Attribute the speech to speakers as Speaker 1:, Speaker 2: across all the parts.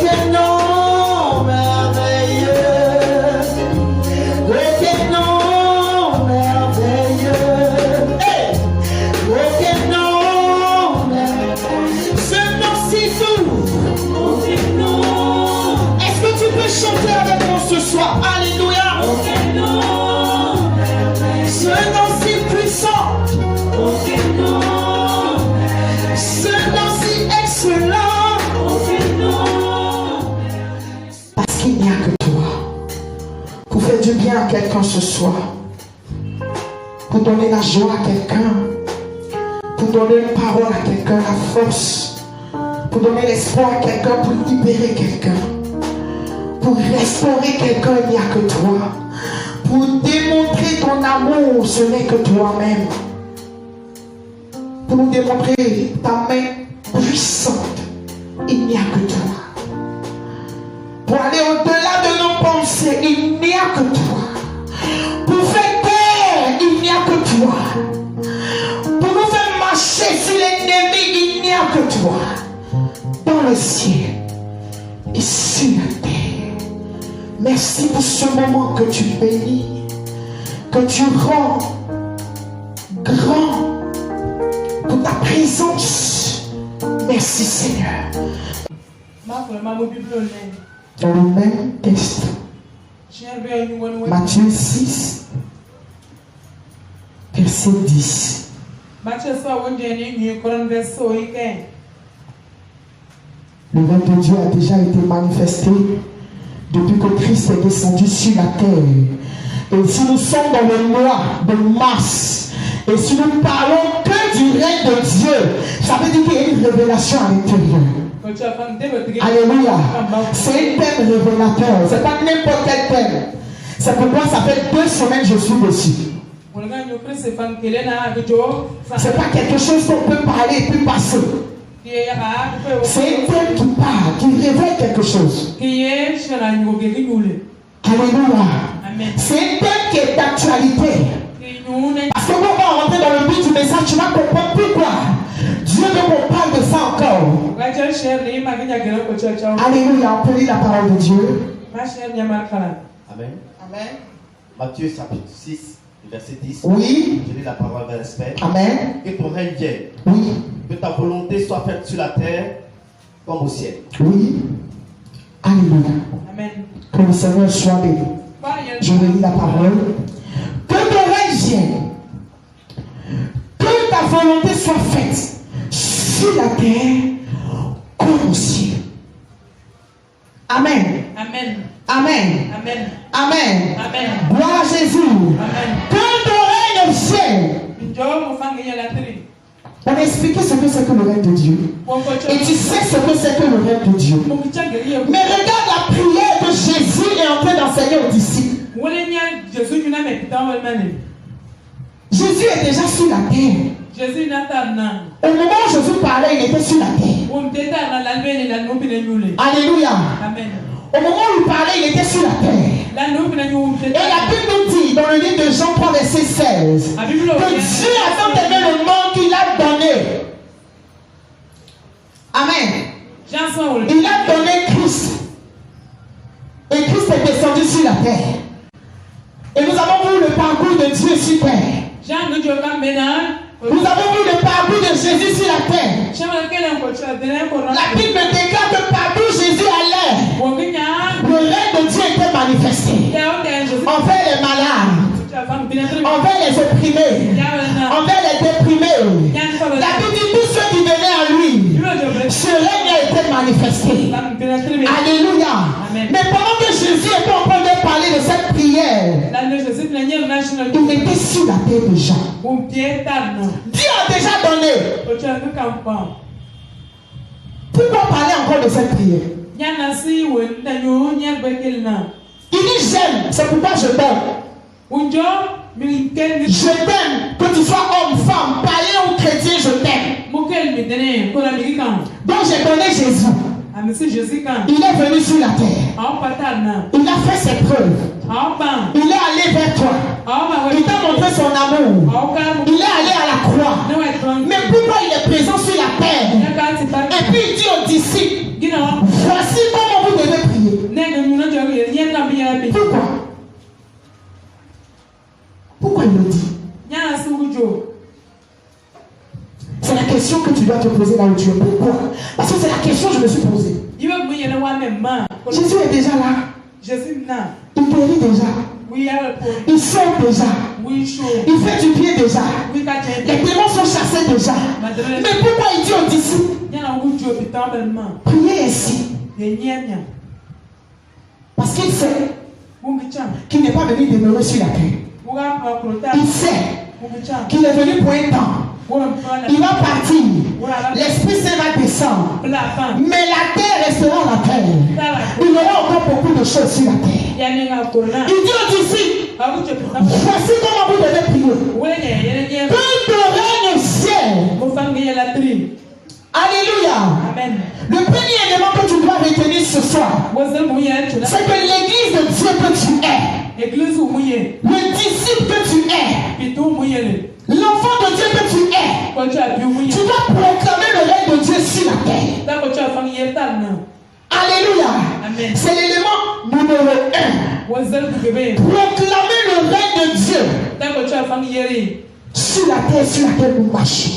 Speaker 1: quel nom merveilleux. Oh, quel nom merveilleux. Hey! Oh, quel nom merveilleux. Ce nom si doux. Oh, quel nom. Est-ce que tu peux chanter avec moi ce soir? Alléluia. Oh, quel nom merveilleux. Ce nom si puissant. Oh, quel nom. Ce nom si excellent. Parce qu'il n'y a que toi pour faire du bien à quelqu'un ce soir, pour donner la joie à quelqu'un, pour donner une parole à quelqu'un, la force, pour donner l'espoir à quelqu'un, pour libérer quelqu'un, pour restaurer quelqu'un. Il n'y a que toi. Pour démontrer ton amour, ce n'est que toi-même. Pour nous démontrer ta main puissante, il n'y a que toi. Pour aller au-delà de nos pensées, il n'y a que toi. Pour faire taire, il n'y a que toi. Pour nous faire marcher sur l'ennemi, il n'y a que toi. Dans le ciel et sur la terre. Merci pour ce moment que tu bénis, que tu rends grand pour ta présence. Merci Seigneur. Dans le même texte, Matthieu 6, verset 10. Le règne de Dieu a déjà été manifesté depuis que Christ est descendu sur la terre. Et si nous sommes dans le mois de mars, et si nous parlons que du règne de Dieu, ça veut dire qu'il y a une révélation à l'intérieur. Alléluia. C'est un thème révélateur. C'est pas n'importe quel thème. C'est pourquoi ça fait 2 semaines que je suis dessus. C'est pas quelque chose qu'on peut parler et puis passer. C'est un thème qui parle, qui révèle quelque chose. Alléluia. C'est un thème qui est d'actualité. Parce que quand on va rentrer dans le but du message, tu vas comprendre pourquoi Dieu veut qu'on parle de ça encore. Alléluia, on peut lire la parole de Dieu.
Speaker 2: Amen.
Speaker 1: Amen.
Speaker 2: Matthieu chapitre 6, verset 10.
Speaker 1: Oui.
Speaker 2: Je lis la parole vers l'esprit.
Speaker 1: Amen.
Speaker 2: Et ton règne vienne.
Speaker 1: Oui.
Speaker 2: Que ta volonté soit faite sur la terre comme au ciel.
Speaker 1: Oui. Alléluia.
Speaker 3: Amen.
Speaker 1: Que le Seigneur soit béni. Je vais lire la parole. Que ton règne vienne. Que ta volonté soit faite sur la terre comme au ciel. Amen.
Speaker 3: Amen.
Speaker 1: Amen.
Speaker 3: Amen.
Speaker 1: Amen.
Speaker 3: Amen.
Speaker 1: Gloire à Jésus.
Speaker 3: Amen.
Speaker 1: Que ton règne vienne. On a expliqué ce que c'est que le règne de Dieu. Et tu sais ce que c'est que le règne de Dieu. Mais regarde la prière que Jésus est en train d'enseigner aux disciples. Jésus est déjà sur la terre. Au moment où Jésus parlait, il était sur la terre. Alléluia.
Speaker 3: Amen.
Speaker 1: Au moment où il parlait, il était sur la terre. Et la Bible nous dit dans le livre de Jean 3, verset 16, que Dieu a tant aimé le monde qu'il a donné. Amen. Il a donné Christ. Et Christ est descendu sur la terre. Et nous avons vu le parcours de Dieu sur terre. Nous avons vu le parcours de Jésus sur la terre. La Bible déclare que partout Jésus allait, le règne de Dieu était manifesté envers les malades, envers les opprimés, envers les déprimés. La Bible dit tous ceux qui venaient à lui, ce règne a été manifesté. Alléluia. Mais pendant que Jésus était en train de parler de cette prière, il était sur la terre déjà. Dieu a déjà donné. Pourquoi parler encore de cette prière? Il dit j'aime, c'est pourquoi je t'aime. Je t'aime, que tu sois homme, femme, païen ou chrétien, je t'aime. Donc j'ai donné Jésus. Il est venu sur la terre. Il a fait ses preuves. Il est allé vers toi. Il t'a montré son amour. Il est allé à la croix. Mais pourquoi il est présent sur la terre? Et puis il dit aux disciples, voici comment vous devez prier. Pourquoi il le dit? C'est la question que tu dois te poser là où tu es. Pourquoi? Parce que c'est la question que je me suis posée. Jésus est déjà là. Il guérit déjà. Il sauve déjà. Il fait du bien déjà. Les démons sont chassés déjà. Mais pourquoi il dit aux disciples, priez ainsi? Parce qu'il sait qu'il n'est pas venu demeurer sur la terre. Il sait qu'il est venu pour un temps. Il va partir. L'Esprit Saint va descendre. Mais la terre restera la terre. Il y aura encore beaucoup de choses sur la terre. Il dit aux disciples, voici comment vous devez prier. Que te règne au ciel. Alléluia. Amen. Le premier élément que tu dois retenir ce soir, c'est que l'église de Dieu que tu es, le disciple que tu es, l'enfant de Dieu que tu es, tu dois proclamer le règne de Dieu sur la terre. Alléluia. Amen. C'est l'élément numéro 1. Proclamer le règne de Dieu sur la terre sur laquelle nous marchons.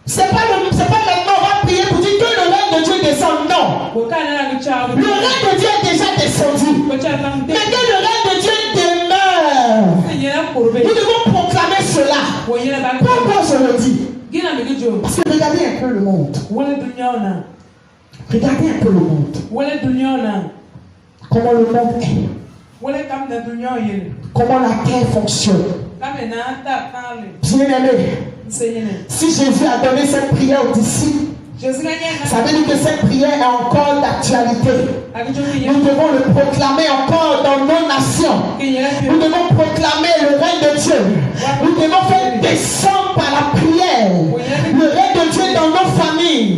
Speaker 1: C'est pas maintenant on va prier pour dire que le règne de Dieu descend. Non. Le règne de Dieu est déjà descendu. Mais que le règne de Dieu demeure. Nous devons proclamer cela. Pourquoi je le dis? Parce que regardez un peu le monde. Regardez un peu le monde. Comment le monde est. Comment la terre fonctionne. Bien-aimé, si Jésus a donné cette prière aux disciples, ça veut dire que cette prière est encore d'actualité. Nous devons le proclamer encore dans nos nations. Nous devons proclamer le règne de Dieu. Nous devons faire descendre par la prière le règne de Dieu dans nos familles,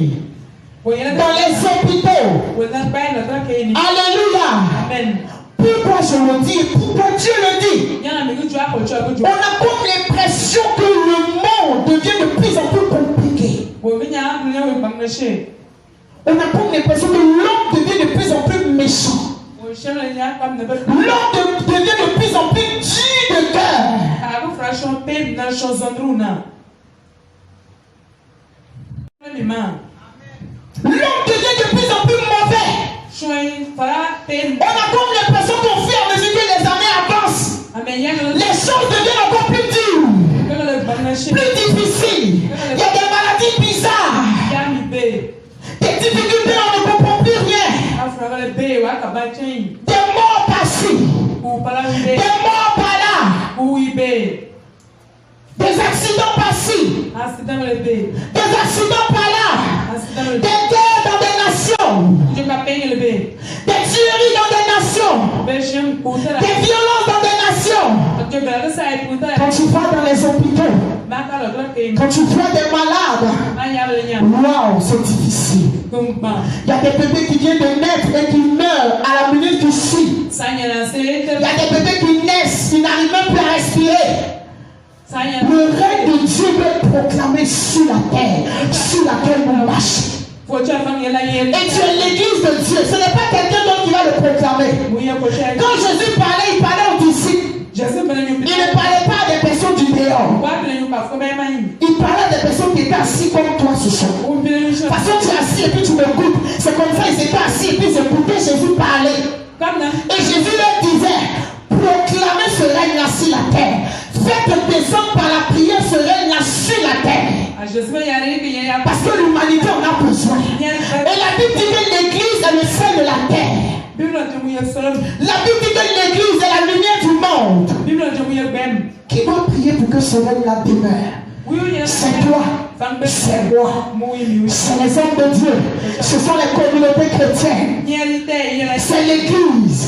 Speaker 1: dans les hôpitaux. Alléluia. Amen. Pourquoi je le dis? Pourquoi Dieu le dit? On a comme l'impression que le monde devient de plus en plus compliqué. On a comme l'impression que l'homme devient de plus en plus méchant. L'homme devient de plus en plus dur de cœur. L'homme devient de plus en plus mauvais. On a comme l'impression qu'au fur et à mesure que les années avancent, les choses deviennent encore plus dures, plus difficiles. Il y a des maladies bizarres, des difficultés, on ne comprend plus rien. Des morts par-ci, des morts par-là, des accidents par-ci, des accidents par-là, des guerres dans des nations, des tueries dans des nations, des violences dans des nations. Quand tu vas dans les hôpitaux, quand tu vois des malades, waouh, c'est difficile. Il y a des bébés qui viennent de naître et qui meurent à la minute du suicide. Il y a des bébés qui naissent, qui n'arrivent même plus à respirer. Le règne de Dieu veut proclamer sur la terre, sur laquelle nous marchons. Et tu es l'église de Dieu. Ce n'est pas quelqu'un d'autre qui va le proclamer. Quand Jésus parlait, il parlait aux disciples. Il ne parlait pas à des personnes du dehors. Il parlait à des personnes qui étaient assis comme toi ce soir. Parce que tu es assis et puis tu m'écoutes. C'est comme ça, ils étaient assis et puis ils écoutaient Jésus parler. Et Jésus leur disait, proclamez ce règne-là sur la terre. Faites descendre par la prière ce règne-là sur la terre. Parce que l'humanité en a besoin. Et la Bible dit que l'église est le sel de la terre. La Bible dit que l'église est la lumière du monde. Qui doit prier pour que ce règne-là demeure? C'est toi, c'est moi, c'est les hommes de Dieu, ce sont les communautés chrétiennes, c'est l'église.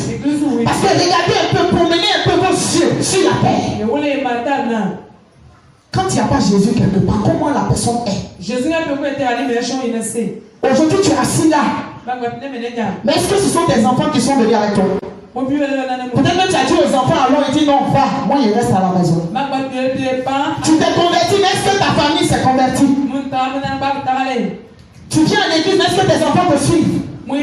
Speaker 1: Parce que regardez un peu, promenez un peu vos yeux sur la terre. Quand il n'y a pas Jésus quelque part, comment la personne est? Aujourd'hui, tu es assis là. Mais est-ce que ce sont tes enfants qui sont venus avec toi? Peut-être que tu as dit aux enfants, alors ils disent non, va, moi il reste à la maison. Tu t'es converti, mais est-ce que ta famille s'est convertie? Tu viens à l'église, mais est-ce que tes enfants te suivent? Tu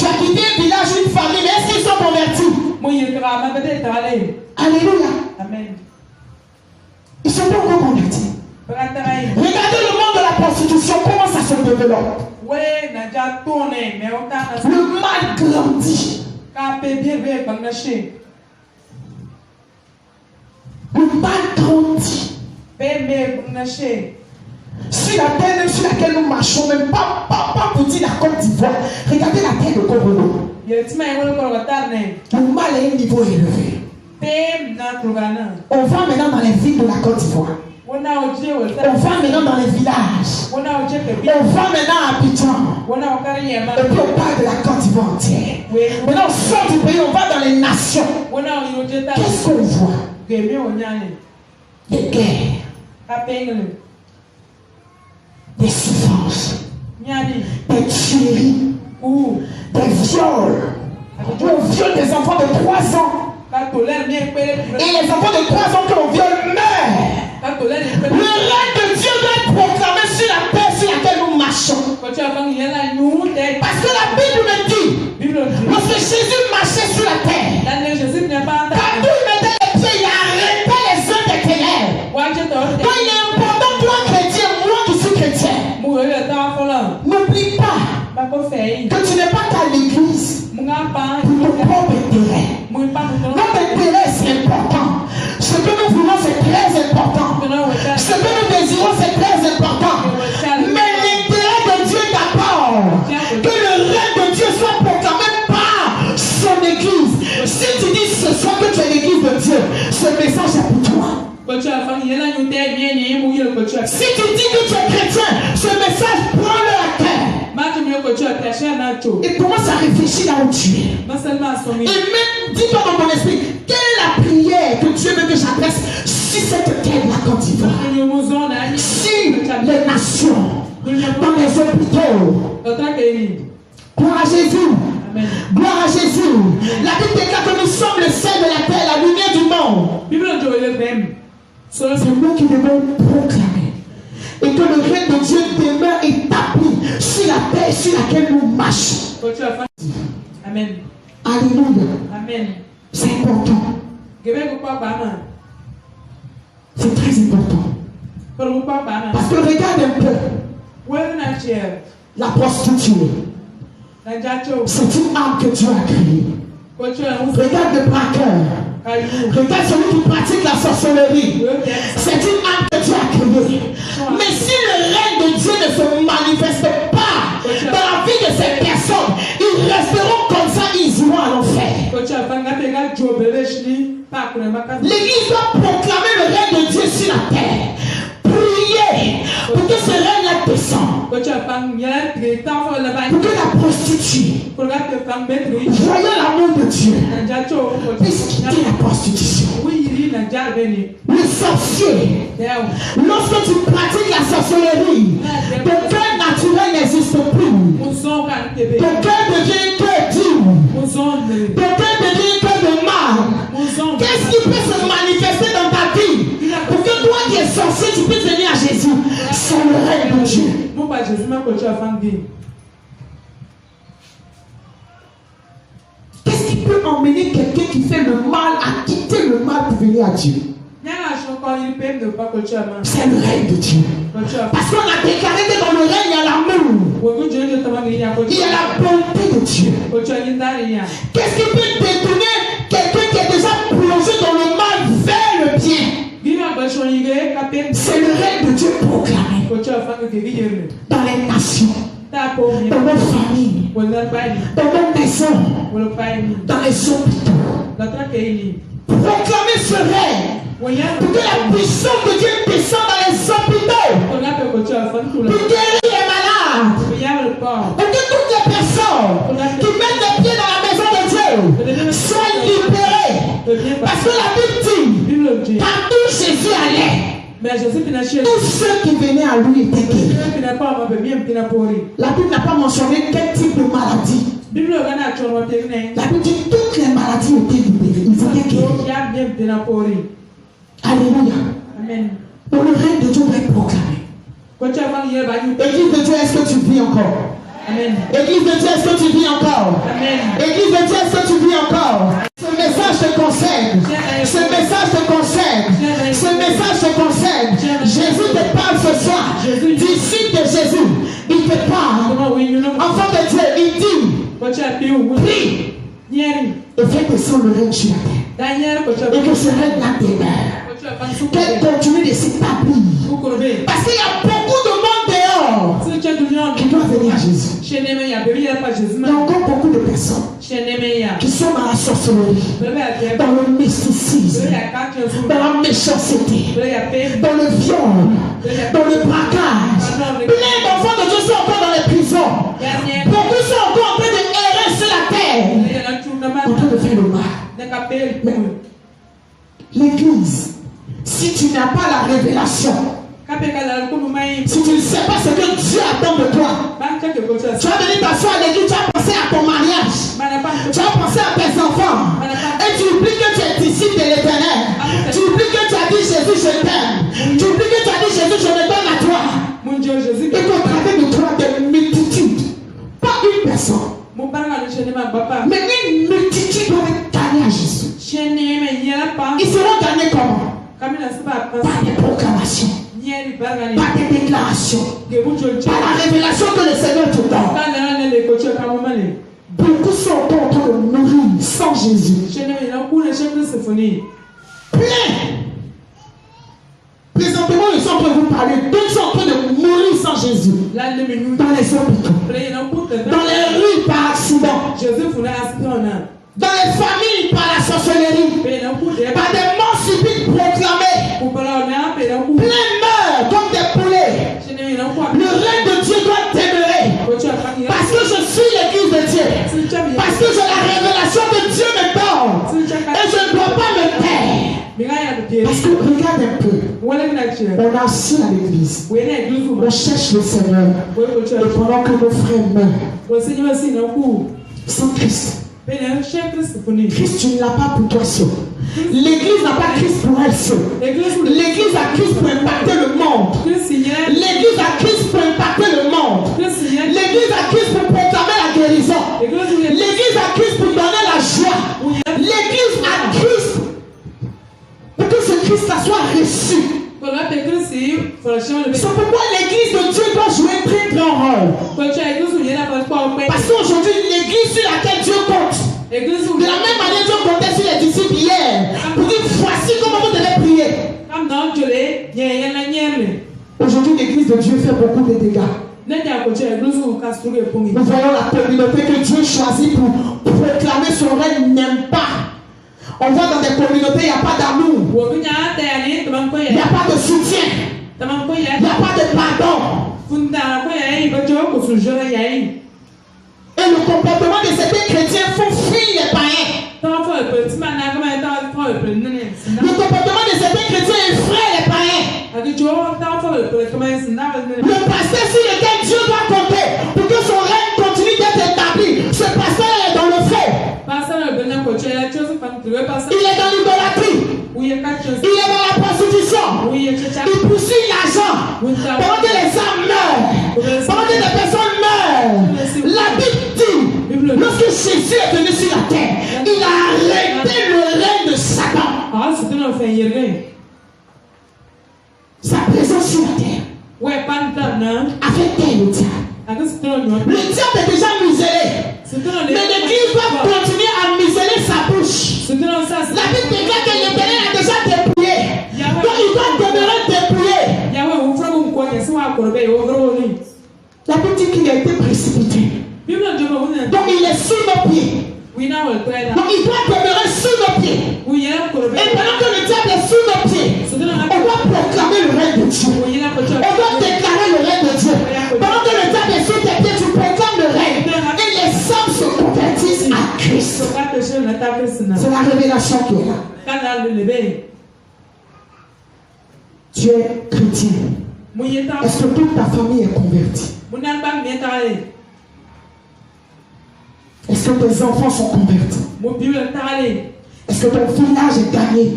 Speaker 1: as quitté un village, une famille, mais est-ce qu'ils sont convertis? Alléluia.
Speaker 3: Amen.
Speaker 1: Ils sont pas encore convertis. Regardez le monde de la prostitution, comment ça se développe. Le mal grandit. Le mal grandit. Sur la terre même sur laquelle nous marchons, même pas pour dire la Côte d'Ivoire, regardez la terre de Congo. Le mal est à un niveau élevé. On va maintenant dans les villes de la Côte d'Ivoire. On va maintenant dans les villages. On va maintenant à Abidjan. Et puis on parle de la Côte d'Ivoire entière. Maintenant on sort du pays, on va dans les nations. Qu'est-ce qu'on voit? Des guerres, des souffrances, des tueries, des viols. On viole des enfants de 3 ans. Et les enfants de 3 ans que l'on viole meurent. Le règne de Dieu doit être proclamé sur la terre sur laquelle nous marchons. Parce que la Bible me dit, lorsque Jésus marchait sur la terre, partout il mettait les pieds, il arrêtait les œuvres des ténèbres. Donc il est important, toi chrétien, moi qui suis chrétien, n'oublie pas que tu n'es pas qu'à l'église pour ton propre intérêt. Notre intérêt c'est important. Ce que nous voulons c'est très important. Ce que nous désirons c'est très important. Mais l'intérêt de Dieu d'abord. Que le règne de Dieu soit proclamé par son église. Si tu dis ce soir que tu es l'église de Dieu, ce message est pour toi. Si tu dis que tu es chrétien, ce message prends-le à cœur. Et commence à réfléchir là où tu es. Et même dis-toi dans ton esprit, quelle est la prière que Dieu veut que j'adresse sur cette terre de la Côte d'Ivoire, sur les nations, dans les hôpitaux. Gloire à Jésus.
Speaker 3: Amen.
Speaker 1: Gloire à Jésus. La Bible déclare que nous sommes le sel de la terre, la lumière du monde. C'est nous qui devons proclamer. Et que le règne de Dieu demeure établi sur la terre sur laquelle nous marchons.
Speaker 3: Amen.
Speaker 1: Alléluia.
Speaker 3: Amen.
Speaker 1: C'est important. C'est très important. Parce que regarde un peu. La prostituée. C'est une âme que Dieu a créée. Regarde le braqueur. Regarde celui qui pratique la sorcellerie. C'est une âme que Dieu a créée. Mais si le règne de Dieu ne se manifeste pas dans la vie de ces personnes, ils resteront comme ça, ils iront à l'enfer. L'église doit proclamer le règne de Dieu sur la terre. Prier pour que ce règne descende. Pour que la prostituée, voyant l'amour de Dieu, puisse quitter la prostitution. Le sorcier, lorsque tu pratiques la sorcellerie, ton cœur naturel n'existe plus. Ton cœur devient un cœur dur. Ton cœur devient un cœur de mal. Qu'est-ce qui peut se manifester dans ta vie pour que toi qui es sorcier, tu puisses venir à Jésus? C'est le règne de Dieu. Qu'est-ce qui peut emmener quelqu'un qui fait le mal à quitter le mal pour venir à Dieu? C'est le règne de Dieu. Parce qu'on a déclaré que dans le règne il y a l'amour. Il y a la bonté de Dieu. Qu'est-ce qui peut détourner quelqu'un qui est déjà plongé dans le mal vers le bien? C'est le règne de Dieu proclamé dans les nations, dans nos familles, dans nos maisons, dans les hôpitaux. Proclamer ce règne pour que la puissance de Dieu descende dans les hôpitaux, pour guérir les malades, pour que toutes les personnes qui mettent les pieds dans la maison de Dieu soient libérées. Parce que la Bible dit, partout Jésus allait, Tous ceux qui venaient à lui étaient guéris. La Bible n'a pas mentionné quel type de maladie. La Bible dit que toutes les maladies étaient libérées. Ils étaient guéris. Alléluia.
Speaker 3: Amen.
Speaker 1: Pour le règne de Dieu va être proclamé. Église de Dieu, est-ce que tu vis encore?
Speaker 3: Amen.
Speaker 1: Église de Dieu, est-ce que tu vis encore?
Speaker 3: Amen.
Speaker 1: Église de Dieu, est-ce que tu vis encore? Ce message te concerne. Ce message te concerne. Ce message te concerne. Jésus te parle ce soir. Disciple de Jésus, il te parle. Enfant de Dieu, il dit, prie et fais descendre le règne sur la terre. Et que ce règne-là demeure. Qu'elle continue de s'établir. Parce qu'il y a beaucoup de monde dehors qui doivent venir à Jésus. Il y a encore beaucoup de personnes qui sont dans la sorcellerie, dans le mysticisme, dans la méchanceté, dans le viol, dans le braquage. Plein d'enfants de Dieu sont encore dans les prisons. Beaucoup sont encore en train de errer sur la terre, en train de faire le mal. Mais l'église, si tu n'as pas la révélation, si tu ne sais pas ce que Dieu attend de toi, tu vas venir t'asseoir à l'église, tu vas penser à ton mariage, tu vas penser à tes enfants, et tu oublies que tu es disciple de l'Éternel, tu oublies que tu as dit Jésus je t'aime, tu oublies que tu as dit Jésus je me donne à toi, et qu'au travers de toi des multitudes, pas une personne, mais une multitude doit être gagnée à Jésus. Ils seront gagnés comment? Par des proclamations, par des déclarations, par la révélation que le Seigneur te donne. Beaucoup sont en train de mourir sans Jésus. Plein. Présentement, ils sont en train de vous parler. D'autres sont en train de mourir sans Jésus. Dans les hôpitaux, dans les rues par accident, dans les familles par la sorcellerie, par des morts subites proclamées. Plein meurent comme des poulets. Le règne de Dieu doit demeurer. Parce que je suis l'église de Dieu. Parce que j'ai la révélation de Dieu me donne. Et je ne dois pas me taire. Parce que regarde un peu. On a assis à l'église. On cherche le Seigneur. Et pendant que nos frères meurent sans Christ. Christ, tu ne l'as pas pour toi seul. L'église n'a pas Christ pour elle seule. L'église a Christ pour impacter le monde. L'église a Christ pour impacter le monde. L'église a Christ pour proclamer la guérison. L'église a Christ pour donner la joie. L'église a Christ pour que ce Christ-là soit reçu. C'est pourquoi l'église de Dieu doit jouer un très grand rôle. Parce qu'aujourd'hui, l'église sur laquelle Dieu compte, de la même manière Dieu comptait sur les disciples hier, pour dire voici comment vous devez prier. Aujourd'hui, l'église de Dieu fait beaucoup de dégâts. Nous voyons la communauté que Dieu choisit pour proclamer son règne n'aime pas. On voit dans des communautés, il n'y a pas d'amour. Il n'y a pas de soutien. Il n'y a pas de pardon. Et le comportement de certains chrétiens font fuir les païens. Le comportement de certains chrétiens effraie les païens. Le pasteur sur lequel Dieu doit compter pour que son règne continue d'être établi, ce pasteur est dans le feu. Il est dans l'idolâtrie. Il est dans la prostitution. Il poursuit l'argent. Pendant que les âmes meurent, pendant que les personnes meurent, la Bible dit, lorsque Jésus est venu sur la terre, il a arrêté le règne de Satan. Sa présence sur la terre avec elle, le diable. Le diable est déjà muselé. Mais l'église doit continuer à museler sa bouche. La Bible déclare que l'Éternel a déjà dépouillé. Donc il doit demeurer dépouillé. La Bible dit qu'il a été précipité. Donc il est sous nos pieds. Donc il doit demeurer sous nos pieds. Et pendant que le diable est sous nos pieds, on doit proclamer le règne de Dieu. On doit déclarer le règne de Dieu. Pendant que le diable est sous tes pieds, tu proclames le règne. Et les hommes se convertissent à Christ. C'est la révélation qui est là. Tu es chrétien. Est-ce que toute ta famille est convertie? Est-ce que tes enfants sont convertis? Est-ce que ton village est gagné?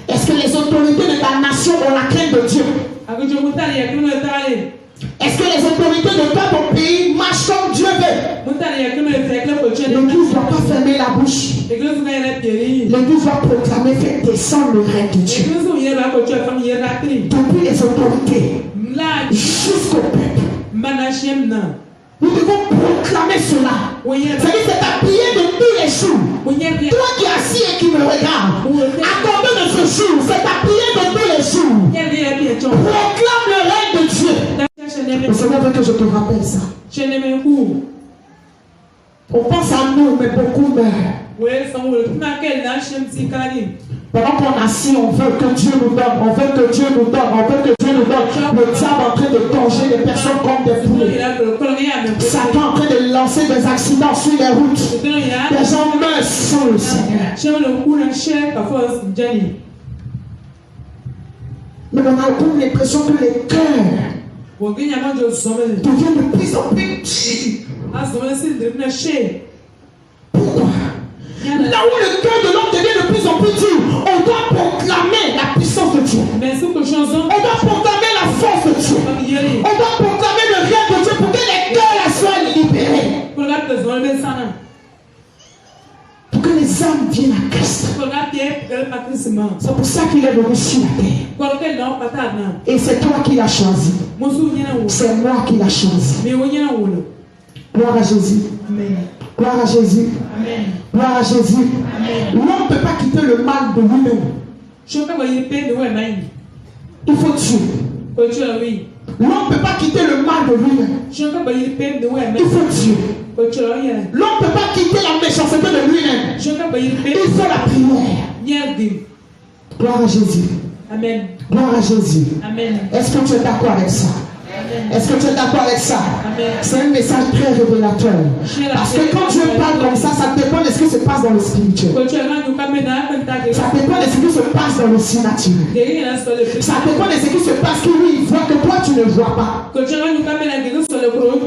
Speaker 1: Est-ce que les autorités de ta nation ont la crainte de Dieu? Est-ce que les autorités de ton pays marchent comme Dieu veut? L'Église ne doit pas fermer la bouche. L'Église doit proclamer, faire descendre le règne de Dieu. Depuis les autorités jusqu'au peuple. Nous devons proclamer cela. C'est-à-dire c'est t'appuyer de tous les jours. Toi qui es assis et qui me regarde, à combien de ce jour, c'est t'appuyer de tous les jours. Proclame le règne de Dieu. Le Seigneur veut que je te rappelle ça. On pense à nous, mais beaucoup meurent. Pendant qu'on est assis, on veut que Dieu nous donne, on veut que Dieu nous donne, on veut que Dieu nous donne. Le diable en train de danger les personnes comme des poulets. Satan en train de lancer des accidents sur les routes. Les gens meurent sans le Seigneur. Mais on a comme l'impression que les cœurs deviennent de plus en plus petits. Pourquoi? Là où le cœur de l'homme devient de plus en plus dur, on doit proclamer la puissance de Dieu. On doit proclamer la force de Dieu. On doit proclamer le règne de Dieu pour que les cœurs soient libérés. Pour que les âmes viennent à Christ. C'est pour ça qu'il est venu sur la terre. Et c'est toi qui l'as choisi. C'est moi qui l'ai choisi. Gloire à Jésus. Amen. Gloire à Jésus. Amen. Gloire à Jésus. L'homme ne peut pas quitter le mal de lui-même. Il faut tuer. L'homme ne peut pas quitter le mal de lui-même. Il faut tuer. L'homme ne peut pas quitter la méchanceté de lui-même. Il faut la prière. Gloire à Jésus. Amen. Gloire à Jésus. Amen. Est-ce que tu es d'accord avec ça? Est-ce que tu es d'accord avec ça? C'est un message très révélateur. Parce que quand Dieu parle comme ça dépend de ce qui se passe dans le spirituel. Ça dépend de ce qui se passe dans le surnaturel. Ça dépend de ce qui se passe que lui il voit que toi tu ne vois pas.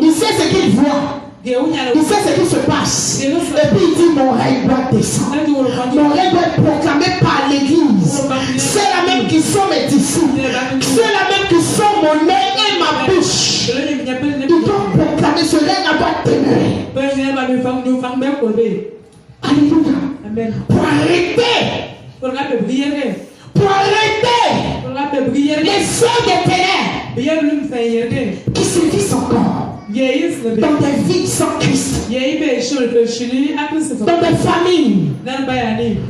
Speaker 1: Il sait ce qu'il voit. Il sait ce qui se passe. Et puis il dit mon règne doit descendre. Mon règne doit être proclamé par l'église. C'est la même qui sont mes disciples. C'est la même qui sont mon nez et ma bouche. Il doit proclamer ce règne à doit demeurer. Alléluia. Amen. Pour arrêter les œuvres des ténèbres qui sévissent encore. Dans des vies sans Christ. Dans des familles.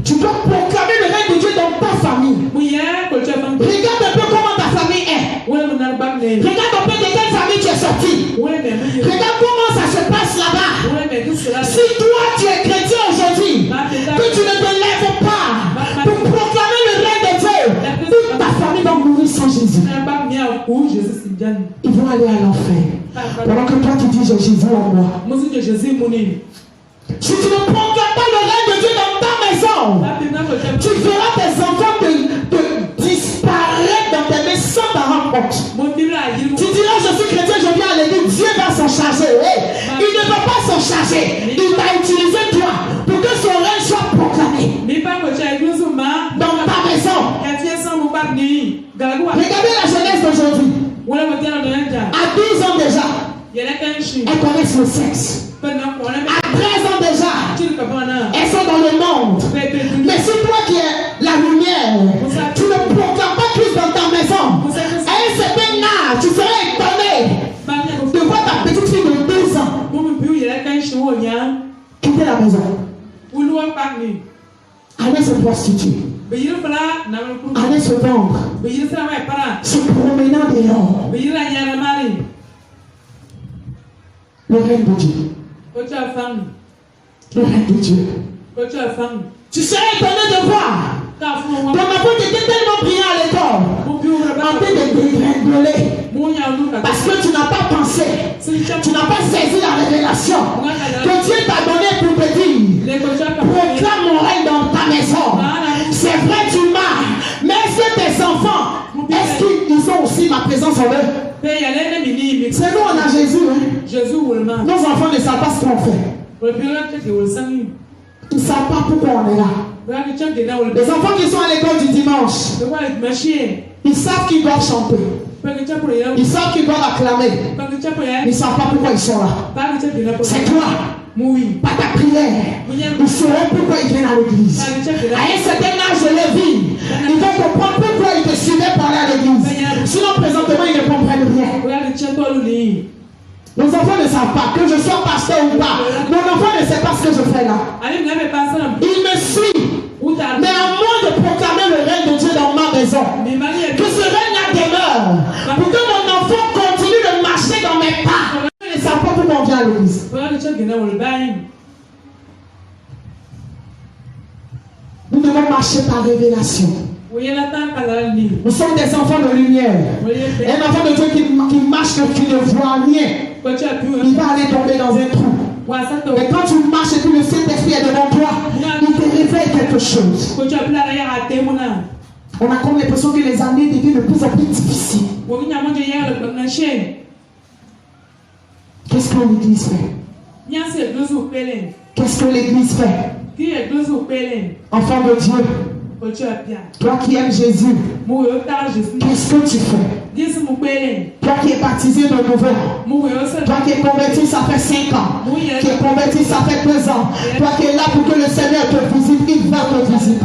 Speaker 1: Tu dois proclamer le règne de Dieu dans ta famille. Regarde un peu comment ta famille est. Regarde un peu de quelle famille tu es sorti. Regarde comment ça se passe là-bas. Si toi tu es chrétien aujourd'hui, que tu ne te lèves pas pour proclamer le règne de Dieu, toute ta famille va mourir sans Jésus. Ils vont aller à l'enfer. Pendant que toi tu dis j'ai Jésus en moi. Si tu ne proclames pas le règne de Dieu dans ta maison, tu verras tes enfants te disparaître dans tes mains sans t'en rendre compte. Tu diras je suis chrétien, je viens à l'église, Dieu va s'en charger. Il ne va pas s'en charger. Il t'a utilisé toi pour que son règne soit proclamé dans ta maison. Regardez la jeunesse d'aujourd'hui. À 12 ans déjà, elles connaissent le sexe. À 13 ans déjà, elles sont dans le monde. Mais si toi qui es la lumière, tu ne proclames pas Christ dans ta maison, à un certain âge, tu serais étonné de voir ta petite fille de 12 ans quitter la maison, aller se prostituer, aller se vendre, se promener dehors. Le règne de Dieu. Le règne de Dieu. Tu serais étonné de voir ton enfant qui était tellement brillant à l'école en train de dégringoler parce que tu n'as pas pensé, tu n'as pas saisi la révélation que Dieu t'a donné pour te dire proclame mon règne dans ta maison. C'est vrai tu marches, mais est-ce que tes enfants ils ont aussi ma présence en eux. C'est nous, on a Jésus. Hein? Nos enfants ne savent pas ce qu'on fait. Ils ne savent pas pourquoi on est là. Les enfants qui sont à l'école du dimanche, ils savent qu'ils doivent chanter. Ils savent qu'ils doivent acclamer. Ils ne savent pas pourquoi ils sont là. C'est toi. Pas ta prière. Ils sauront pourquoi ils viennent à l'église. À un certain âge de leur vie, ils vont comprendre pourquoi ils te suivaient parler à l'église. Sinon, présentement, ils ne comprennent rien. Nos enfants ne savent pas que je sois pasteur ou pas. Mon enfant ne sait pas ce que je fais là. Il me suit. Mais à moins de proclamer le règne de Dieu dans ma maison, que ce règne-là demeure, pour que mon enfant continue de marcher dans mes pas. Ils ne savent pas pourquoi on vient à l'église. Nous devons marcher par révélation. Nous sommes des enfants de lumière. Un enfant de Dieu qui marche, qui ne voit rien, il va aller tomber dans un trou. Mais quand tu marches et puis le Saint-Esprit est devant toi, il te révèle quelque chose. On a comme l'impression que les années deviennent de plus en plus difficiles. Qu'est-ce que l'église fait? Qu'est-ce que l'église fait? Enfant de Dieu, toi qui aimes Jésus, qu'est-ce que tu fais? Toi qui es baptisé de nouveau, toi qui es converti ça fait 5 ans, qui es converti ça fait 2 ans, toi qui es là pour que le Seigneur te visite, il va te visiter.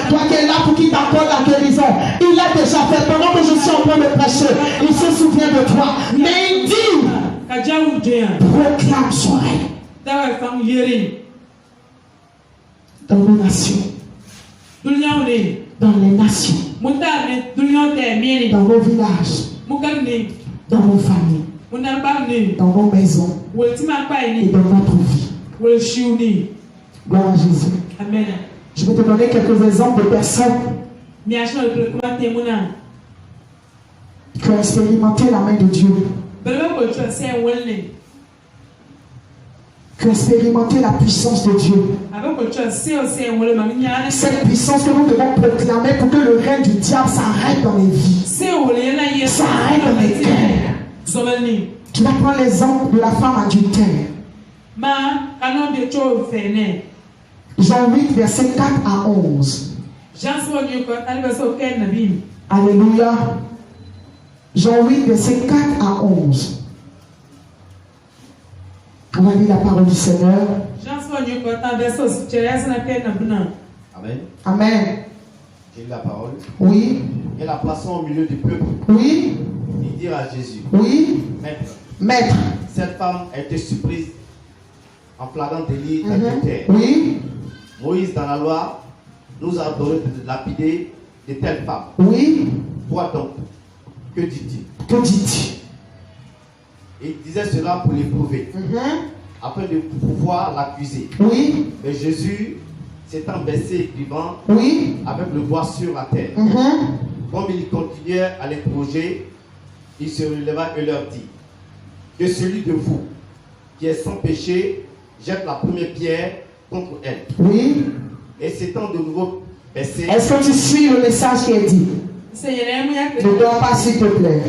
Speaker 1: Toi qui es là pour qu'il t'accorde la guérison, il l'a déjà fait. Pendant que je suis en train de prêcher, il se souvient de toi. Mais il dit, proclame son règne dans nos nations, dans les nations, dans nos villages, dans nos familles, dans nos maisons et dans notre vie. Gloire à Jésus.
Speaker 3: Amen.
Speaker 1: Je vais te donner quelques exemples de personnes qui ont expérimenté la main de Dieu, qui ont expérimenté la puissance de Dieu. Cette puissance que nous devons proclamer pour que le règne du diable s'arrête dans les vies, s'arrête dans les cœurs. Tu vas prendre l'exemple de la femme adultère. Jean 8, verset 4 à 11. Alléluia. Jean 8, verset 4 à 11. On va lire la parole du Seigneur.
Speaker 2: Amen.
Speaker 1: Amen.
Speaker 2: J'ai lu la parole.
Speaker 1: Oui.
Speaker 2: Et la plaçant au milieu du peuple.
Speaker 1: Oui.
Speaker 2: Il dit à Jésus.
Speaker 1: Oui. Maître.
Speaker 2: Cette femme a été surprise en flagrant délit d'adultère.
Speaker 1: Oui.
Speaker 2: Moïse, dans la loi, nous a ordonné de lapider de telles femmes.
Speaker 1: Oui.
Speaker 2: Quoi donc? Que dit-il?
Speaker 1: Que dit-il?
Speaker 2: Il disait cela pour l'éprouver, afin de pouvoir l'accuser.
Speaker 1: Oui.
Speaker 2: Mais Jésus s'étant baissé vivant,
Speaker 1: oui,
Speaker 2: avec le voix sur la terre. Comme il continuait à l'interroger, il se releva et leur dit: que celui de vous qui est sans péché jette la première pierre contre elle.
Speaker 1: Oui.
Speaker 2: Et s'étant de nouveau baissé.
Speaker 1: Est-ce que tu suis le message qui est dit? Ne dors pas, s'il te plaît.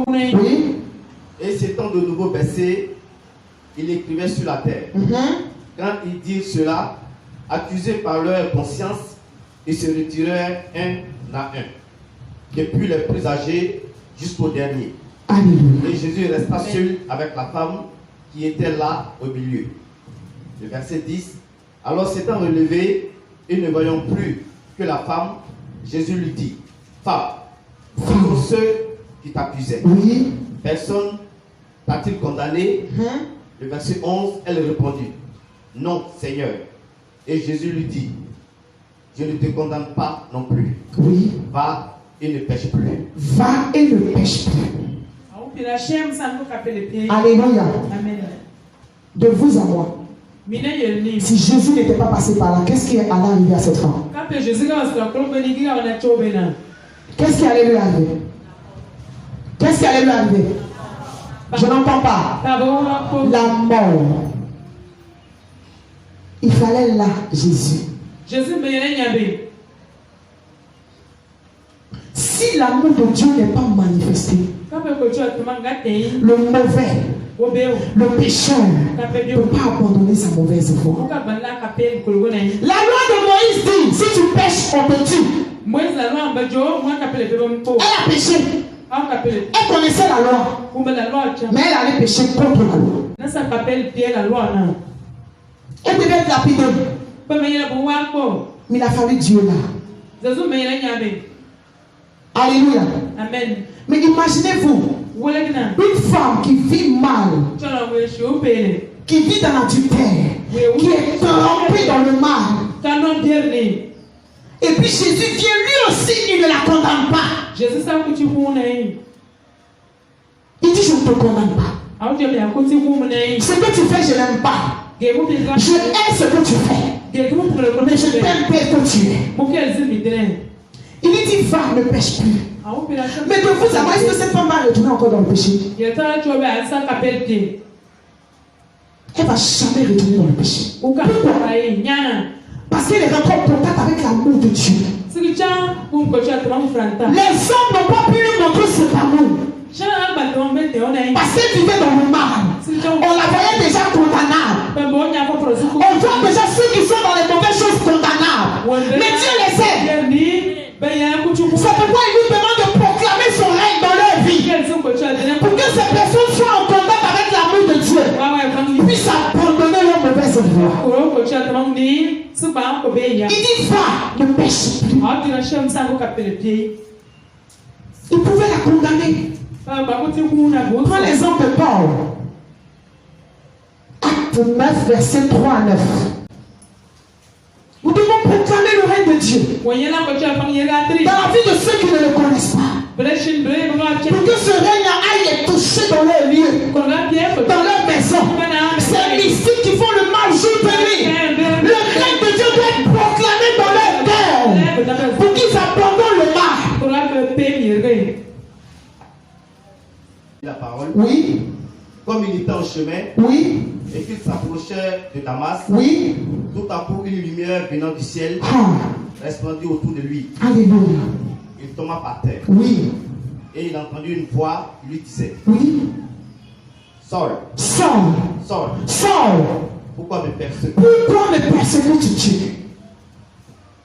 Speaker 1: Oui.
Speaker 2: Et s'étant de nouveau baissé, il écrivait sur la terre. Quand ils dirent cela, accusés par leur conscience, ils se retirèrent un à un, depuis les plus âgés jusqu'au dernier.
Speaker 1: Alléluia.
Speaker 2: Et Jésus resta seul avec la femme qui était là au milieu. Le verset 10. Alors s'étant relevé et ne voyant plus que la femme, Jésus lui dit: femme, pour ceux qui t'accusaient,
Speaker 1: oui,
Speaker 2: personne t'a-t-il condamné? Le verset 11, elle répondit: non, Seigneur. Et Jésus lui dit: je ne te condamne pas non plus.
Speaker 1: Oui.
Speaker 2: Va et ne pêche plus.
Speaker 1: Va et ne pêche plus. Alléluia.
Speaker 3: Amen.
Speaker 1: De vous à moi. Si Jésus n'était pas passé par là, qu'est-ce qui allait arriver à cette femme? Qu'est-ce qui allait lui arriver? Qu'est-ce qui allait lui arriver? Je n'entends pas. La mort. Il fallait là Jésus. Si si l'amour de Dieu n'est pas manifesté, le mauvais, le pécheur ne peut pas abandonner sa mauvaise voie. La loi de Moïse dit, si tu pêches, on te tue. Elle a péché. Elle connaissait la loi, mais elle allait pécher contre la loi. Elle devait être lapidée. Mais il a fallu Dieu là. Alléluia.
Speaker 3: Amen.
Speaker 1: Mais imaginez-vous, une femme qui vit mal, qui vit dans l'adultère, qui est trempée dans le mal. Et puis Jésus vient, lui aussi, il ne la condamne pas. Il dit, je ne te condamne pas. Ce que tu fais, je n'aime pas. Je hais ce que tu fais. Mais je t'aime tel que tu es. Il lui dit, va, ne pêche plus. Mais de vous savoir, est-ce que cette femme va retourner encore dans le péché? Elle va jamais retourner dans le péché. Pourquoi? Parce qu'elle est rentrée en contact avec l'amour de Dieu. Les hommes n'ont pas pu lui montrer cet amour. Parce qu'elle vivait dans le mal. On la voyait déjà condamnable. On voit déjà ceux qui sont dans les mauvaises choses condamnables. Mais Dieu les aime. C'est pourquoi il nous demande de proclamer son règne dans leur vie. Pour que ces personnes soient en contact avec l'amour de Dieu. Puissent abandonner leur mauvaise voie. Il dit, va, ne pêche plus. Il pouvait la condamner. Prends l'exemple de Paul. Acte 9, verset 3 à 9. Nous devons proclamer le règne de Dieu dans la vie de ceux qui ne le connaissent pas. Pour que ce règne aille les toucher dans leur lieu, dans leur maison. Ces mystiques qui font le mal jour de nuit. Le règne de Dieu doit être proclamé dans leur cœur pour qu'ils abandonnent le mal.
Speaker 2: La parole.
Speaker 1: Oui.
Speaker 2: Comme il était en chemin.
Speaker 1: Oui.
Speaker 2: Et qu'il s'approchait de Damas.
Speaker 1: Oui.
Speaker 2: Tout à coup, une lumière venant du ciel resplendit autour de lui.
Speaker 1: Alléluia.
Speaker 2: Il tomba par terre.
Speaker 1: Oui.
Speaker 2: Et il entendit une voix qui lui disait,
Speaker 1: oui.
Speaker 2: Saul.
Speaker 1: Saul.
Speaker 2: Saul.
Speaker 1: Saul.
Speaker 2: Pourquoi me persécutes-tu?
Speaker 1: Pourquoi me persécutes-tu?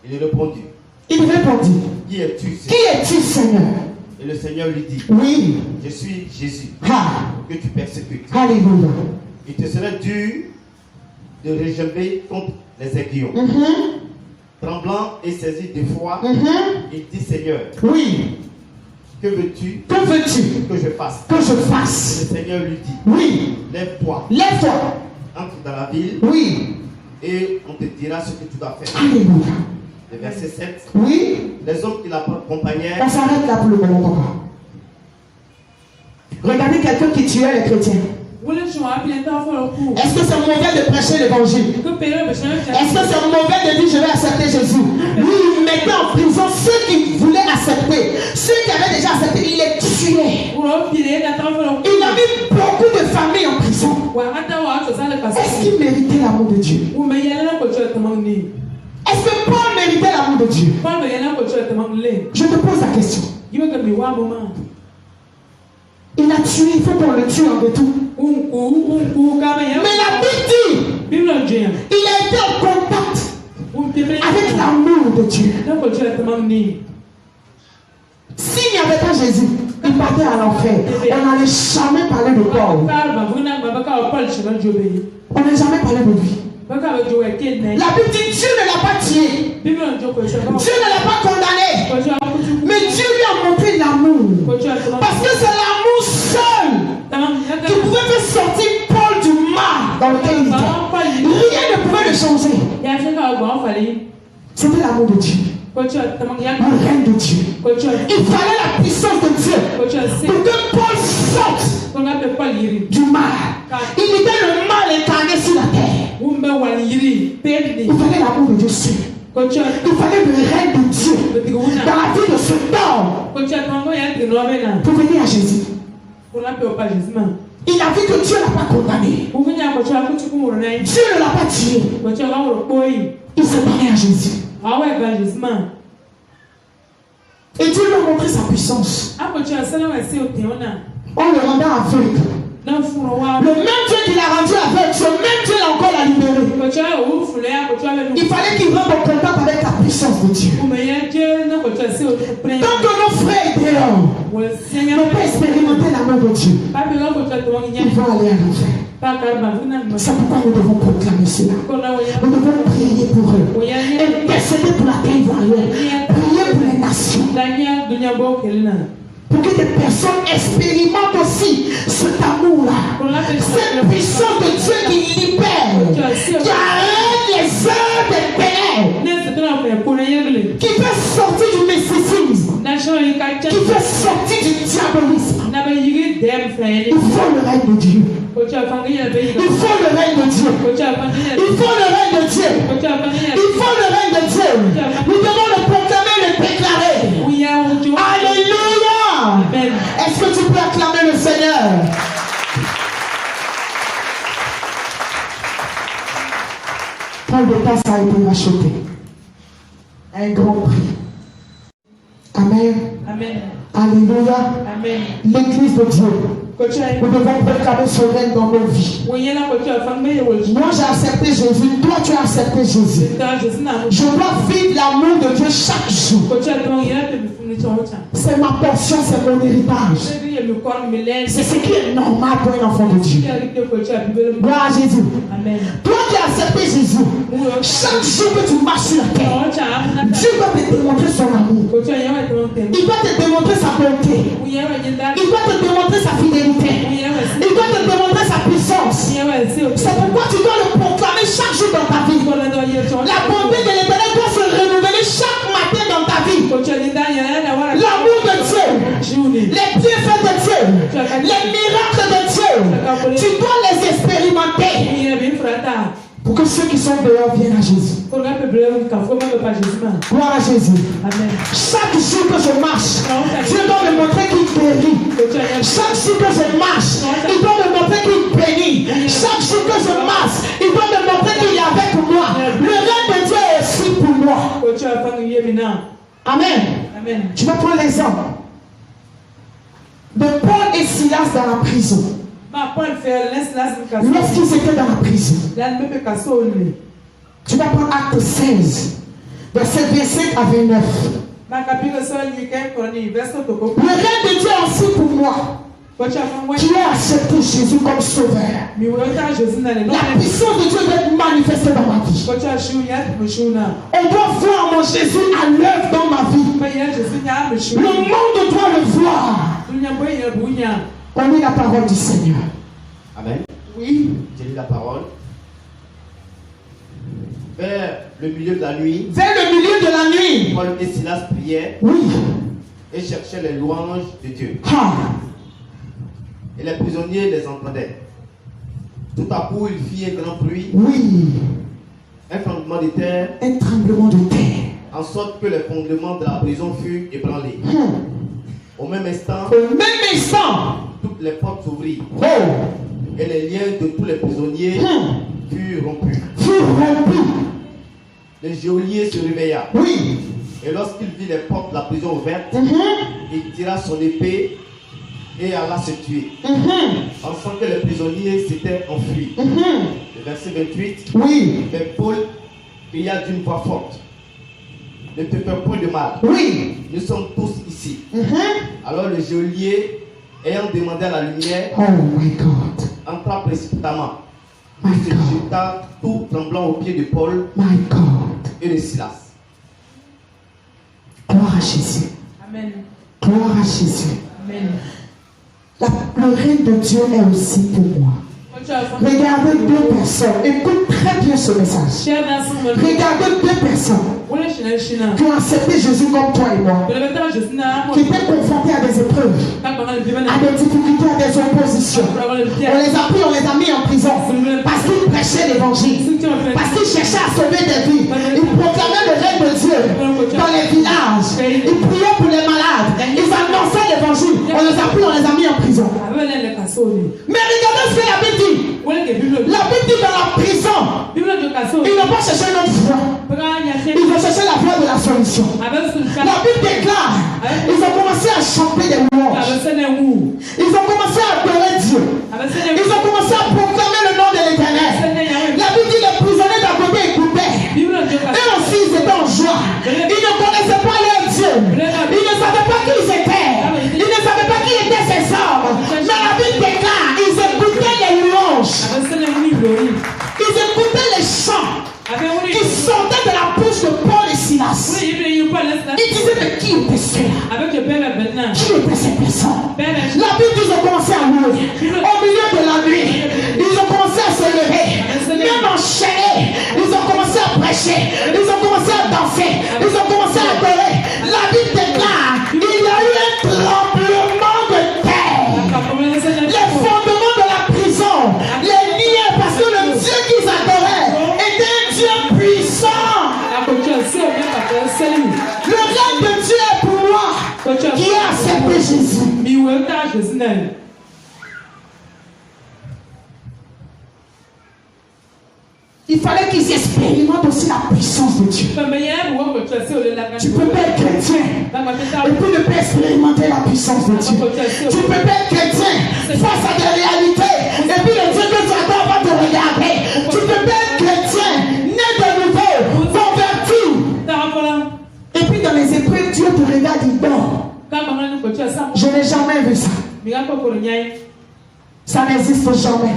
Speaker 2: Il répondit.
Speaker 1: Il répondit.
Speaker 2: Qui es-tu, Seigneur?
Speaker 1: Qui es-tu, Seigneur?
Speaker 2: Et le Seigneur lui dit,
Speaker 1: oui.
Speaker 2: Je suis Jésus, que tu persécutes.
Speaker 1: Alléluia.
Speaker 2: Il te serait dur de réjouir contre les aiguillons. Tremblant et saisi de foi, il dit, Seigneur,
Speaker 1: oui.
Speaker 2: Que veux-tu
Speaker 1: que
Speaker 2: je fasse?
Speaker 1: Que je fasse.
Speaker 2: Et le Seigneur lui dit,
Speaker 1: oui.
Speaker 2: Lève-toi.
Speaker 1: Lève-toi.
Speaker 2: Entre dans la ville.
Speaker 1: Oui.
Speaker 2: Et on te dira ce que tu dois faire.
Speaker 1: Alléluia.
Speaker 2: Le verset 7.
Speaker 1: Oui.
Speaker 2: Les hommes qui l'accompagnaient.
Speaker 1: On s'arrête là pour le moment, papa. Regardez quelqu'un qui tuait les chrétiens. Est-ce que c'est mauvais de prêcher l'évangile? Est-ce que c'est mauvais de dire je vais accepter Jésus? Lui, il mettait en prison ceux qui voulaient accepter. Ceux qui avaient déjà accepté, il les tuait. Il a mis beaucoup de familles en prison. Est-ce qu'il méritait l'amour de Dieu? Est-ce que Paul méritait l'amour de Dieu? Je te pose la question. Il a tué, il faut qu'on le tue en retour. Mais la Bible dit, il a été en contact avec l'amour de Dieu. S'il n'y avait pas Jésus, il partait à l'enfer. On n'allait jamais parler de Paul. On n'a jamais parlé de lui. La Bible dit Dieu ne l'a pas tué. Dieu ne l'a pas condamné. Mais Dieu lui a montré l'amour. Parce que c'est l'amour seul qui pouvait faire sortir Paul du mal dans lequel il était. Rien ne pouvait le changer. C'était l'amour de Dieu. Le règne de Dieu. Il fallait la puissance de Dieu pour que Paul sorte du mal. Il était le mal incarné sur la terre. Il fallait l'amour de Dieu seul. Il fallait le règne de Dieu dans la vie de ce homme pour venir à Jésus. Il a vu que Dieu ne l'a pas condamné. Dieu ne l'a pas tué. Il s'est marié à Jésus. Et Dieu lui a montré sa puissance. En le rendant aveugle. Le même Dieu qui l'a rendu aveugle, ce même Dieu l'a encore libéré. Il fallait qu'il rentre en contact avec la puissance de Dieu. Tant que nos frères étaient là, n'ont pas expérimenté l'amour de Dieu, ils vont aller à l'enfer. C'est pourquoi nous devons proclamer cela. Nous devons prier pour eux. Intercéder pour la terre ivoirienne. Prier pour les nations. Pour que des personnes expérimentent aussi cet amour-là. Cette puissance de Dieu qui libère. Qui arrête les heures des ténèbres. Qui fait sortir du mysticisme. Qui fait sortir du diabolisme. Il faut le règne de Dieu. Il faut le règne de Dieu. Il faut le règne de Dieu. Il faut le règne de Dieu. Nous devons le proclamer, le déclarer. Alléluia. Amen. Est-ce que tu peux acclamer le Seigneur? Paul de Tarse a été racheté à un grand prix. Amen. Amen. Alléluia. Amen. L'église de Dieu. Nous devons proclamer son règne dans nos vies. Moi j'ai accepté Jésus, toi tu as accepté Jésus. Je dois vivre l'amour de Dieu chaque jour. C'est ma portion, c'est mon héritage. C'est ce qui est normal pour un enfant de Dieu. Gloire à Jésus. Amen. Toi qui as accepté Jésus, chaque jour que tu marches sur la terre, Dieu va te démontrer son amour. Il va te démontrer sa bonté. Il va te démontrer sa fidélité. Il doit te démontrer sa puissance. C'est pourquoi tu dois le proclamer chaque jour dans ta vie. La bonté de l'Éternel doit se renouveler chaque matin dans ta vie. L'amour de Dieu, les bienfaits de Dieu, les miracles de Dieu, tu dois les expérimenter. Pour que ceux qui sont dehors viennent à Jésus. Gloire à Jésus. Amen. Chaque jour que je marche, Dieu doit me montrer qu'il guérit. Chaque jour que je marche, il doit me montrer qu'il bénit. Chaque jour que je marche, il doit me montrer qu'il est avec moi. Le règne de Dieu est aussi pour moi. Amen. Amen. Je vais prendre l'exemple de Paul et Silas dans la prison. Lorsqu'ils étaient dans la prison, tu vas prendre Acte 16, verset 25 à 29. Le règne de Dieu est aussi pour moi, qui a accepté Jésus comme sauveur. La puissance de Dieu doit être manifestée dans ma vie. On doit voir mon Jésus à l'œuvre dans ma vie. Le monde doit le voir. On lit la parole du Seigneur.
Speaker 2: Amen.
Speaker 1: Oui.
Speaker 2: J'ai lu la parole. Vers le milieu de la nuit.
Speaker 1: Vers le milieu de la nuit.
Speaker 2: Paul et Silas priaient.
Speaker 1: Oui.
Speaker 2: Et cherchaient les louanges de Dieu.
Speaker 1: Ah.
Speaker 2: Et les prisonniers les entendaient. Tout à coup, il fit un grand bruit.
Speaker 1: Oui.
Speaker 2: Un tremblement de terre.
Speaker 1: Un tremblement de terre.
Speaker 2: En sorte que les fondements de la prison furent ébranlés. Au même instant, toutes les portes s'ouvrirent.
Speaker 1: Oh.
Speaker 2: Et les liens de tous les prisonniers furent rompus. Le geôlier se réveilla.
Speaker 1: Oui.
Speaker 2: Et lorsqu'il vit les portes de la prison ouvertes, il tira son épée et alla se tuer. Pensant que les prisonniers s'étaient enfuis. Le verset 28.
Speaker 1: Oui.
Speaker 2: Mais Paul cria d'une voix forte: ne te fais point de mal.
Speaker 1: Oui.
Speaker 2: Nous sommes tous ici. Alors le geôlier, ayant demandé à la lumière,
Speaker 1: oh my God,
Speaker 2: entra précipitamment. Il se jeta tout tremblant aux pieds de Paul et de Silas.
Speaker 1: Gloire à Jésus. Amen. Gloire à Jésus. Amen. Le règne de Dieu est aussi pour moi. Regardez deux personnes. Écoute très bien ce message. Regardez deux personnes qui ont accepté Jésus comme toi et moi, qui étaient confrontés à des épreuves, à des difficultés, à des oppositions. On les a pris, on les a mis en prison parce qu'ils prêchaient l'évangile, parce qu'ils cherchaient à sauver des vies. Ils proclamaient le règne de Dieu dans les villages. Ils priaient pour les malades. Ils annonçaient l'évangile. On les a pris, on les a mis en prison. Mais regardez ce que la Bible dit. La Bible dit dans la prison, ils n'ont pas cherché notre voie. Ils ont cherché la voie de la solution. La Bible déclare Ils ont commencé à chanter des louanges. Ils ont commencé à adorer Dieu. Ils ont commencé à proclamer le nom de l'Éternel. La Bible dit les prisonniers d'à côté écoutaient. Eux aussi ils étaient en joie. Ils ne connaissaient pas leur Dieu. Ils ne savaient pas qui ils étaient. Ils ne savaient pas qui étaient ces hommes. Mais la Bible déclare, ils écoutaient les louanges. Ils écoutaient les chants qui sortaient de la bouche de Paul et Silas. Ils disaient, mais qui était cela? Qui étaient ces personnes? La Bible dit, ils ont commencé à louer. Au milieu de la nuit, ils ont commencé à se lever. Même enchaînés, ils ont commencé à prêcher. Ils ont commencé à danser. Ils ont commencé à adorer. La Bible déclare, il y a eu un tremblement de terre. Les fondements de la prison, les niais, parce que le Dieu qu'ils adoraient était un Dieu puissant. Le règne de Dieu est pour moi qui a accepté Jésus. Il fallait qu'ils expérimentent aussi la puissance de Dieu. Tu peux pas être chrétien et puis ne pas expérimenter la puissance de Dieu. Tu peux pas être chrétien face à des réalités et puis le Dieu que tu adores va te regarder. Tu peux pas être chrétien, né de nouveau, converti. Et puis dans les épreuves, Dieu te regarde et dit non. Je n'ai jamais vu ça. Ça n'existe jamais.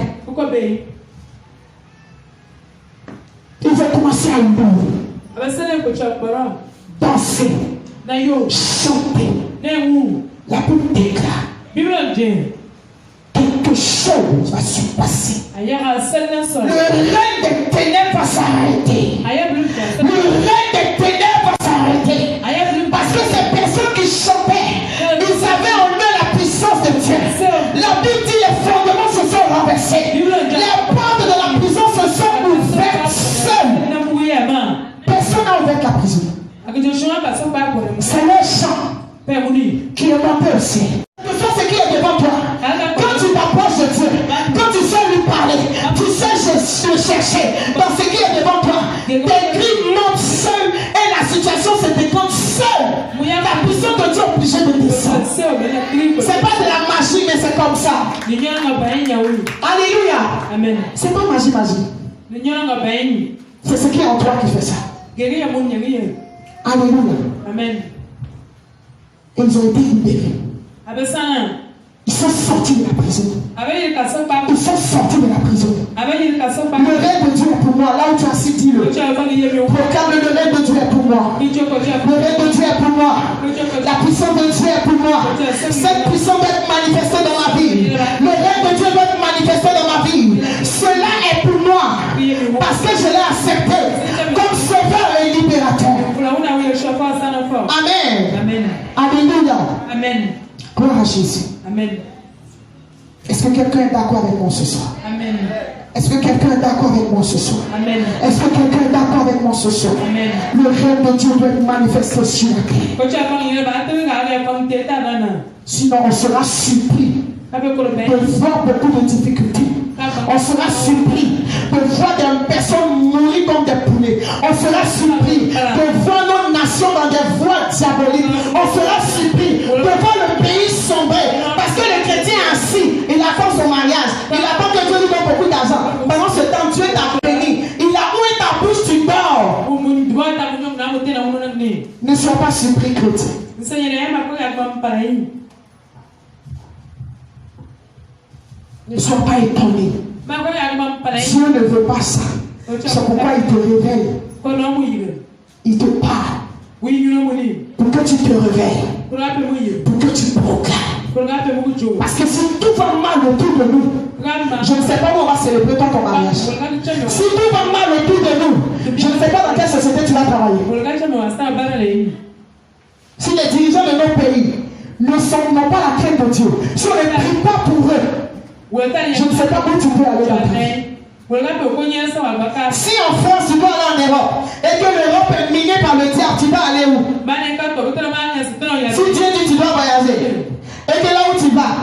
Speaker 1: Ils vont commencer à louer, danser, chanter. La Bible déclare quelque chose va se passer. Le règne des ténèbres va s'arrêter. Le règne des ténèbres va s'arrêter. Parce que ces personnes qui chantaient, ils avaient en eux la puissance de Dieu. La Bible dit les fondements se sont renversés. Les portes de la prison se sont ouvertes seules. Personne n'a ouvert la prison. C'est le chant qui est monté au ciel. Ce qui est devant toi, quand tu t'approches de Dieu, quand tu sais lui parler, tu sais le chercher dans ce qui est devant toi, tes cris montent seuls et la situation se décompte seule. La puissance de Dieu est obligée de descendre. C'est pas de la magie, mais c'est comme ça. Alléluia. Amen. C'est pas magie. C'est ce qui est en toi qui fait ça. Alléluia. Amen. Ils ont été libérés. Ils sont sortis de la prison. Ils sont sortis de la prison. Le règne de Dieu est pour moi. Là où tu as cité le proclame le règne de Dieu est pour moi. Le règne de Dieu est pour moi. La puissance de Dieu est pour moi. Cette puissance va être manifestée dans ma vie. Le règne de Dieu va être manifesté dans ma vie. Cela est pour moi. Parce que je l'ai accepté comme sauveur et libérateur. Amen. Alléluia.
Speaker 3: Amen.
Speaker 1: Gloire à Jésus.
Speaker 3: Amen.
Speaker 1: Est-ce que quelqu'un est d'accord avec moi ce soir?
Speaker 3: Amen.
Speaker 1: Est-ce que quelqu'un est d'accord avec moi ce soir?
Speaker 3: Amen.
Speaker 1: Est-ce que quelqu'un est d'accord avec moi ce soir?
Speaker 3: Amen.
Speaker 1: Le règne de Dieu doit être manifesté sur la terre. Sinon on sera surpris de voir beaucoup de difficultés. On sera surpris de voir des personnes mourir comme des poulets. On sera surpris de voir nos nations dans des voies diaboliques. On sera surpris de voir le pays sombrer. Parce que le chrétien est assis, il attend son mariage. Il attend que Dieu lui donne beaucoup d'argent. Pendant ce temps, Dieu t'a béni. Il a oué ta bouche, tu dors. Ne sois pas surpris, chrétien. Ne sois pas étonné. Dieu ne veut pas ça. C'est pourquoi il te réveille. Il te parle. Pour que tu te réveilles. Pour que tu proclames. Parce que si tout va mal autour de nous, je ne sais pas où on va célébrer ton mariage. Si tout va mal autour de nous, je ne sais pas dans quelle société tu vas travailler. Si les dirigeants de nos pays n'ont pas la crainte de Dieu, si on ne prie pas pour eux, je ne sais pas où tu peux aller là-bas. Si en France tu dois aller en Europe et que l'Europe est minée par le diable, tu vas aller où? Si Dieu dit tu dois voyager et que là où tu vas,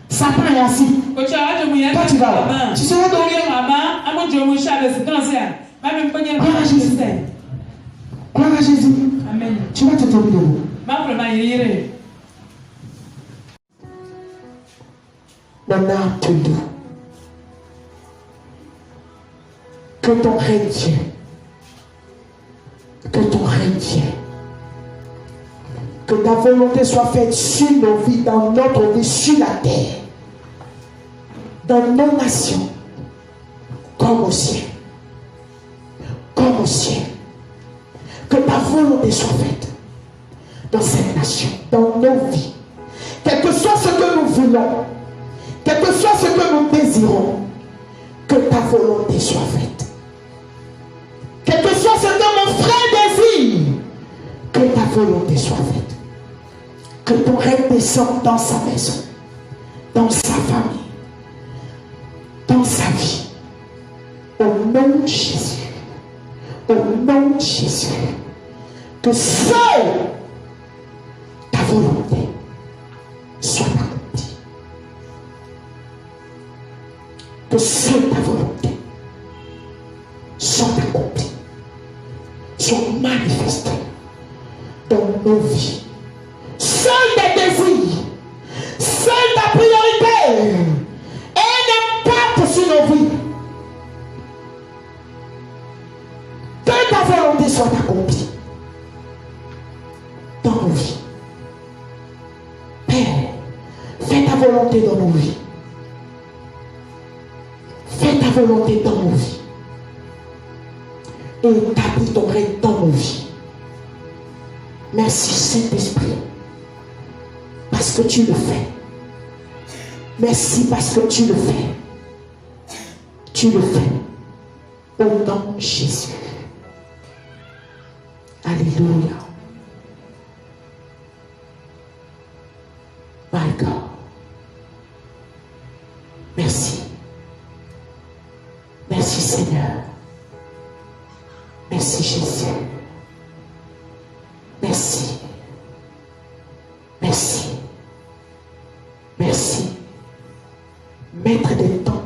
Speaker 1: Satan est assis. Toi tu vas où? Tu seras dans Gloire à Jésus. Gloire à Jésus.
Speaker 3: Amen.
Speaker 1: Tu vas te tenir debout. Mon âme te loue. Que ton règne vienne. Que ton règne vienne. Que ta volonté soit faite sur nos vies, dans notre vie, sur la terre, dans nos nations, comme au ciel. Comme au ciel. Que ta volonté soit faite dans cette nation, dans nos vies. Quel que soit ce que nous voulons, quel que soit ce que nous désirons, que ta volonté soit faite. Quel que soit ce que mon frère désire, que ta volonté soit faite. Que ton règne descende dans sa maison, dans sa famille, dans sa vie. Au nom de Jésus. Au nom de Jésus. Que seule ta volonté soit accomplie. Que seule ta volonté soit accomplie, soit manifestée dans nos vies. Seul tes désirs, seule ta priorité et un impact sur nos vies. Que ta volonté soit accomplie dans nos vies. Père, fais ta volonté dans nos vies. Fais ta volonté dans nos vies. Et établis ton règne dans nos vies. Merci Saint-Esprit. Parce que tu le fais. Merci parce que tu le fais. Tu le fais. Au nom de Jésus. Alléluia. My God. Merci. Merci Seigneur. Merci Jésus. Merci. Merci. Merci. Maître des temps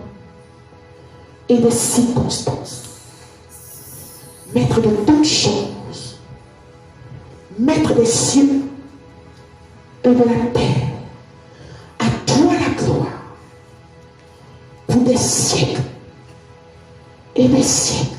Speaker 1: et des circonstances. Maître de toutes choses. Maître des cieux et de la terre. À toi la gloire. Pour des siècles et des siècles.